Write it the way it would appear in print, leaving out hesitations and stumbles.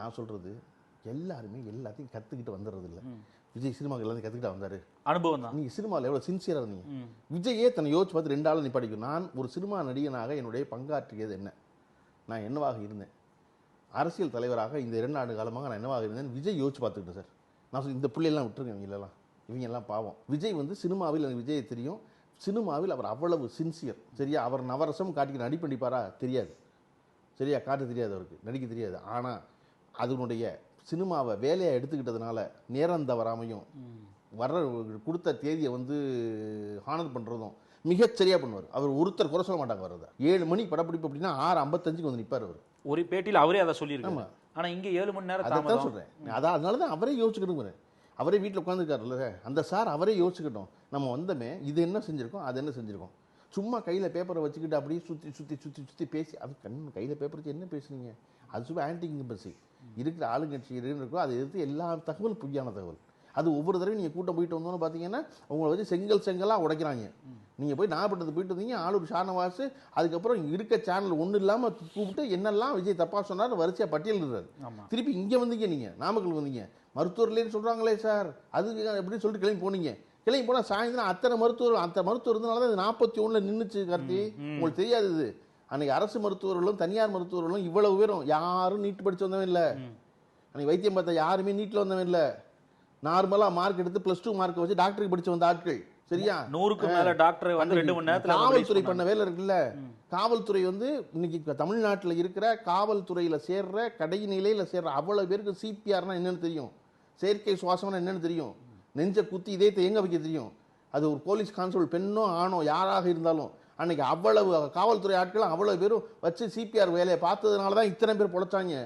நான் சொல்றது எல்லாருமே எல்லாத்தையும் கத்துக்கிட்டு வந்துடுறது இல்லை. விஜய் சினிமாவுக்கு எல்லாத்தையும் கத்துக்கிட்டா வந்தாரு. அனுபவம் தான். நீங்க சினிமாவில் எவ்வளவு சின்சியரா இருந்தீங்க. விஜயே தன்னை யோசிச்சு பார்த்து 2 ஆள் நிப்பாடிக்கும். நான் ஒரு சினிமா நடிகனாக என்னுடைய பங்காற்றியது என்ன, நான் என்னவாக இருந்தேன், அரசியல் தலைவராக இந்த 2 ஆண்டு காலமாக நான் என்னவாக இருந்தேன் விஜய் யோசிச்சு பார்த்துக்கிட்டேன் சார். நான் இந்த பிள்ளையெல்லாம் விட்டுருங்க, இவங்க எல்லாம் பாவம். விஜய் வந்து சினிமாவில் எனக்கு விஜயை தெரியும். சினிமாவில் அவர் அவ்வளவு சின்சியர். சரியா, அவர் நவரசம் காட்டிக்க நடிப்பண்டிப்பாரா தெரியாது. சரியா, காட்ட தெரியாது, அவருக்கு நடிக்க தெரியாது. ஆனால் அதனுடைய சினிமாவை வேலையை எடுத்துக்கிட்டதுனால நேரம் தவறாமையும் வர்ற கொடுத்த தேதியை வந்து ஹானர் பண்ணுறதும் மிகச்சரியாக பண்ணுவார். அவர் ஒருத்தர் குறை சொல்ல மாட்டாங்க. வர்றத 7 மணி படப்பிடிப்பு அப்படின்னா 6:55 வந்து நிற்பார் அவர். ஒரு பேட்டியில் அவரே அதை சொல்லியிருக்காங்க. ஆனால் இங்கே 7 மணி நேரம் அதான் சொல்கிறேன். அதனால தான் அவரே யோசிச்சுக்கிட்டு, அவரே வீட்டில் உட்காந்துருக்காருல்ல அந்த சார், அவரே யோசிச்சுக்கிட்டோம். நம்ம வந்தமே இது என்ன செஞ்சுருக்கோம், அது என்ன செஞ்சுருக்கோம். சும்மா கையில் பேப்பரை வச்சுக்கிட்டு அப்படியே சுற்றி பேசி, அது கையில் பேப்பர் வச்சு என்ன பேசுனீங்க, அது சும்மா ஆன்டி இன்கம்பன்சி இருக்கிற ஆளுங்கட்சி இருக்கோ அதை எதிர்த்து எல்லா தகவல் பொய்யான தகவல். அது ஒவ்வொரு தடவையும் நீங்கள் கூட்டம் போயிட்டு வந்தோன்னு பார்த்தீங்கன்னா உங்களை வச்சு செங்கலாக உடைக்கிறாங்க. நீங்கள் போய் நாகப்பட்டினத்துக்கு போயிட்டு வந்தீங்க, ஆளூர் ஷானவாஸ், அதுக்கப்புறம் இருக்க சேனல் ஒன்றும் இல்லாமல் கூப்பிட்டு என்னெல்லாம் விஜய் தப்பாக சொன்னார் வரிசையாக பட்டியலிடுறாரு. திருப்பி இங்கே வந்தீங்க, நீங்கள் நாமக்கல் வந்தீங்க, மருத்துவர்லேன்னு சொல்கிறாங்களே சார் அது எப்படின்னு சொல்லிட்டு கிளம்பி போனீங்க. கிளம்பி போனால் சாயந்தரம் அத்தனை மருத்துவர் இருந்தனால தான் 41 நின்றுச்சு. கார்த்தி, உங்களுக்கு தெரியாது இது. அன்னைக்கு அரசு மருத்துவர்களும் தனியார் மருத்துவர்களும் இவ்வளவு பேரும் யாரும் நீட் படிச்சு வந்தவன் இல்லை. அன்னைக்கு வைத்தியம் பார்த்தா யாருமே நீட்டில் வந்தவன் இல்லை. நார்மலாக மார்க் எடுத்து +2 மார்க் வச்சு டாக்டருக்கு படிச்சு வந்த ஆட்கள். சரியா, 100க்கு மேல டாக்டர் வந்து 2 மணி நேரத்துல காவல்துறை பண்ண வேலை இருக்குல்ல. காவல்துறை வந்து இன்னைக்கு தமிழ்நாட்டில் இருக்கிற காவல்துறையில சேர்ற கடைநிலையில சேர்ற அவ்வளவு பேருக்கு சிபிஆர்னா என்னன்னு தெரியும், செயற்கை சுவாசம்னா என்னன்னு தெரியும், நெஞ்ச குத்தி இதயத்தை எங்க வைக்க தெரியும். அது ஒரு போலீஸ் கான்ஸ்டபிள் பெண்ணோ ஆணோ யாராக இருந்தாலும் அன்னைக்கு அவ்வளவு காவல்துறை ஆட்கள் அவ்வளவு பேரும் வச்சு சிபிஆர் வேலையை பார்த்ததுனால தான் இத்தனை பேர் பொழைச்சாங்க.